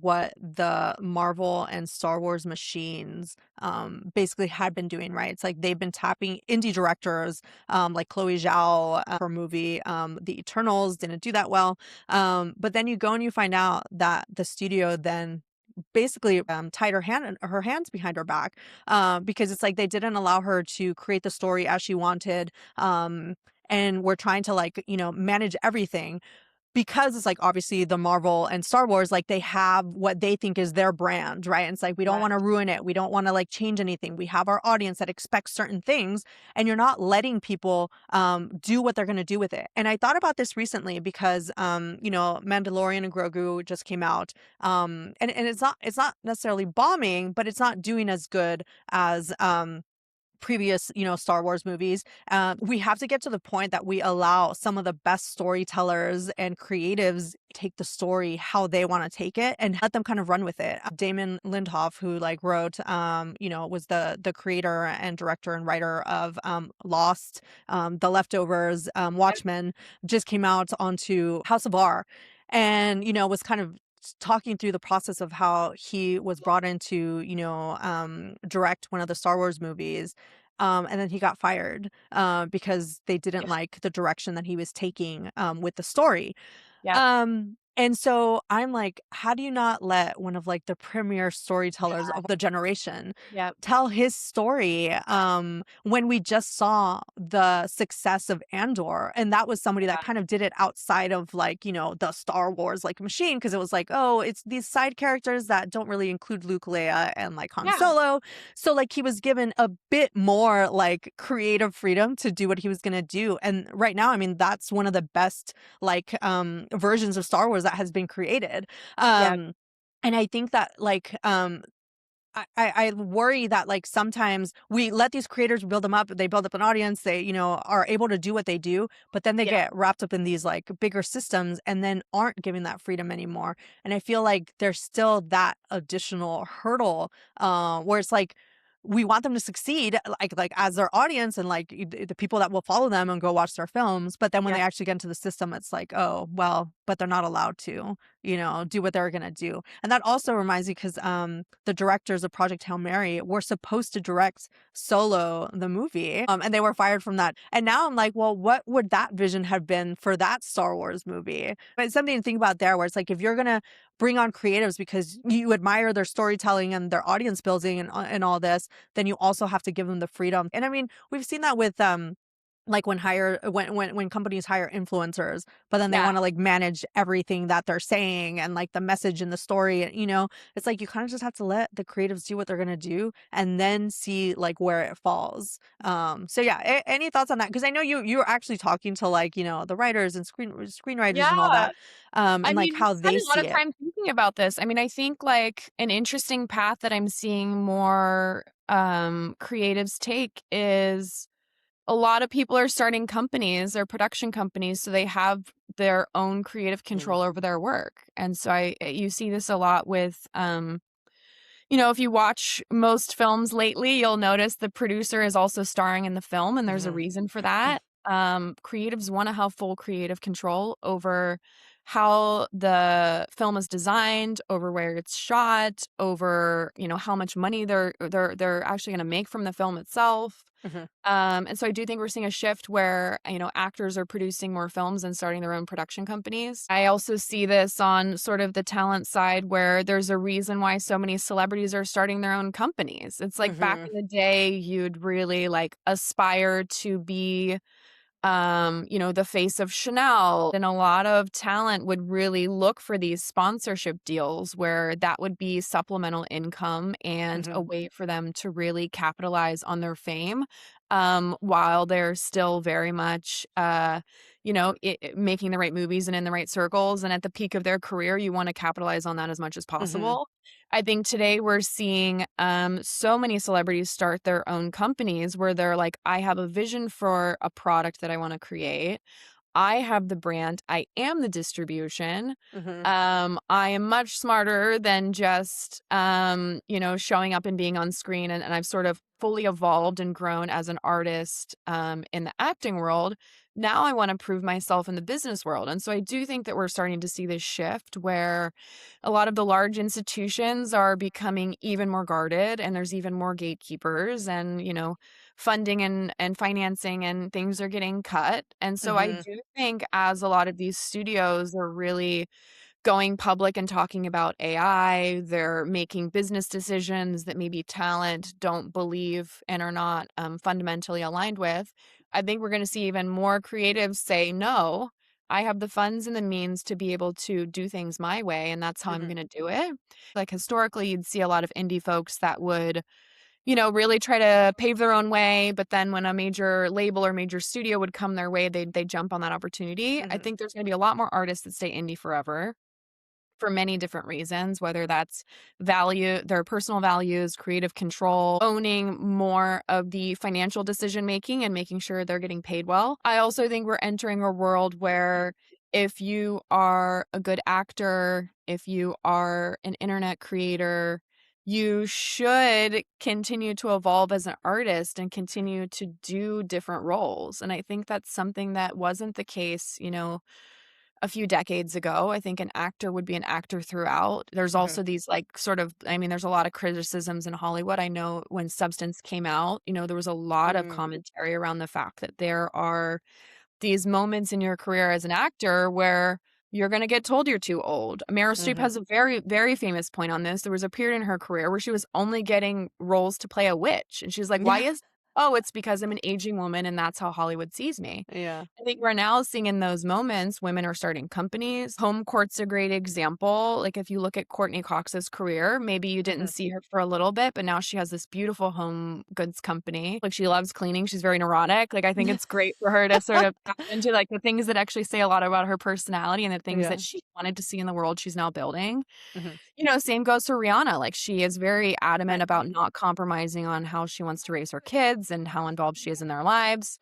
what the Marvel and Star Wars machines basically had been doing, right? It's like they've been tapping indie directors like Chloe Zhao, her movie The Eternals didn't do that well. But then you go and you find out that the studio then basically tied her hands behind her back, because it's like they didn't allow her to create the story as she wanted, and we're trying to, like, manage everything, because it's like obviously the Marvel and Star Wars, like they have what they think is their brand, right? And it's like we don't want to Right. ruin it. We don't want to like change anything. We have our audience that expects certain things, and you're not letting people do what they're going to do with it. And I thought about this recently because Mandalorian and Grogu just came out, and it's not necessarily bombing, but it's not doing as good as previous, Star Wars movies. We have to get to the point that we allow some of the best storytellers and creatives take the story how they want to take it and let them kind of run with it. Damon Lindelof, who like wrote, was the creator and director and writer of Lost, The Leftovers, Yep. Watchmen, just came out onto House of R, and was kind of talking through the process of how he was brought in to direct one of the Star Wars movies, and then he got fired because they didn't Yeah. like the direction that he was taking with the story. Yep. And so I'm like, how do you not let one of like the premier storytellers Yeah. of the generation Yep. tell his story, when we just saw the success of Andor, and that was somebody that Yeah. kind of did it outside of like, the Star Wars like machine, because it was like, oh, it's these side characters that don't really include Luke, Leia, and like Han Yeah. Solo. So like he was given a bit more like creative freedom to do what he was gonna do. And right now, I mean, that's one of the best like versions of Star Wars that has been created. Yeah. And I think that like I worry that like sometimes we let these creators build them up, they build up an audience, they, are able to do what they do, but then they Yeah. get wrapped up in these like bigger systems and then aren't giving that freedom anymore. And I feel like there's still that additional hurdle where it's like we want them to succeed, like as their audience and like the people that will follow them and go watch their films, but then when Yeah. they actually get into the system it's like, oh well, but they're not allowed to do what they're gonna do. And that also reminds me because the directors of Project Hail Mary were supposed to direct Solo, the movie, and they were fired from that. And now I'm like, well, what would that vision have been for that Star Wars movie? But it's something to think about there, where it's like if you're gonna bring on creatives because you admire their storytelling and their audience building and all this, then you also have to give them the freedom. And I mean, we've seen that with like when companies hire influencers, but then they Yeah. want to like manage everything that they're saying and like the message and the story, it's like you kind of just have to let the creatives do what they're going to do and then see like where it falls. So yeah, any thoughts on that? Because I know you're actually talking to like, the writers and screenwriters and all Yeah. that, I and like mean, we how spend they a lot see of it. time thinking about this. I mean, I think like an interesting path that I'm seeing more creatives take is a lot of people are starting companies or production companies, so they have their own creative Mhm. control over their work. And so you see this a lot with if you watch most films lately, you'll notice the producer is also starring in the film, and there's a Mhm. reason for that. Creatives want to have full creative control over how the film is designed, over where it's shot, over how much money they're actually going to make from the film itself. Mhm. And so I do think we're seeing a shift where, actors are producing more films and starting their own production companies. I also see this on sort of the talent side where there's a reason why so many celebrities are starting their own companies. It's like back Mhm. in the day, you'd really like aspire to be the face of Chanel. And a lot of talent would really look for these sponsorship deals where that would be supplemental income and a Mhm. way for them to really capitalize on their fame, while they're still very much, making the right movies and in the right circles. And at the peak of their career, you want to capitalize on that as much as Mhm. possible. I think today we're seeing so many celebrities start their own companies where they're like, I have a vision for a product that I want to create. I have the brand. I am the distribution. Mhm. I am much smarter than just, showing up and being on screen. And I've sort of fully evolved and grown as an artist, in the acting world. Now I wanna prove myself in the business world, and so I do think that we're starting to see this shift where a lot of the large institutions are becoming even more guarded, and there's even more gatekeepers and, funding and financing and things are getting cut, and so I Mhm. do think as a lot of these studios are really going public and talking about AI, they're making business decisions that maybe talent don't believe and are not, fundamentally aligned with. I think we're gonna see even more creatives say, "No, I have the funds and the means to be able to do things my way, and that's how I'm Mhm. gonna do it." Like, historically, you'd see a lot of indie folks that would, really try to pave their own way, but then when a major label or major studio would come their way, they'd jump on that opportunity. I Mhm. think there's gonna be a lot more artists that stay indie forever for many different reasons, whether that's their personal values, creative control, owning more of the financial decision making and making sure they're getting paid well. I also think we're entering a world where if you are a good actor, if you are an internet creator, you should continue to evolve as an artist and continue to do different roles. And I think that's something that wasn't the case, a few decades ago. I think an actor would be an actor throughout. There's Mhm. also these like sort of I mean, there's a lot of criticisms in Hollywood. I know when Substance came out, there was a lot of Mm. commentary around the fact that there are these moments in your career as an actor where you're gonna get told you're too old. Meryl Streep Mhm. has a very, very famous point on this. There was a period in her career where she was only getting roles to play a witch, and she's like, "Why Yeah. is" "Oh, it's because I'm an aging woman and that's how Hollywood sees me." Yeah. I think we're now seeing in those moments, women are starting companies. Home court's a great example. Like, if you look at Courtney Cox's career, maybe you didn't Mhm. see her for a little bit, but now she has this beautiful home goods company. Like, she loves cleaning. She's very neurotic. Like, I think it's great for her to sort of tap into, like, the things that actually say a lot about her personality and the things that Yeah. she wanted to see in the world she's now building. Mhm. Same goes for Rihanna. Like, she is very adamant Right. about not compromising on how she wants to raise her kids and how involved she is in their lives.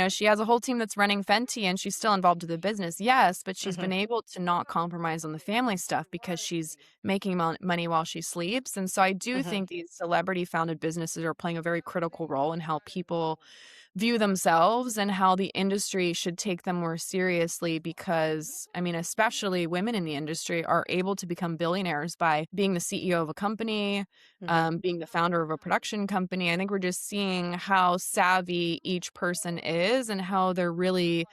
She has a whole team that's running Fenty and she's still involved with the business, yes, but she's Mhm. been able to not compromise on the family stuff because she's making money while she sleeps. And so I do Mhm. think these celebrity founded businesses are playing a very critical role in how people view themselves and how the industry should take them more seriously because, I mean, especially women in the industry are able to become billionaires by being the CEO of a company, Mhm. being the founder of a production company. I think we're just seeing how savvy each person is and how they're really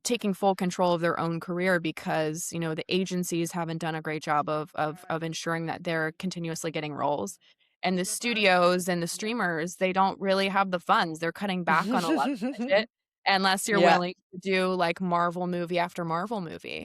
taking full control of their own career because the agencies haven't done a great job of ensuring that they're continuously getting roles, and the studios and the streamers, they don't really have the funds. They're cutting back on a lot of the budget unless you're Yeah. willing to do, like, Marvel movie after Marvel movie.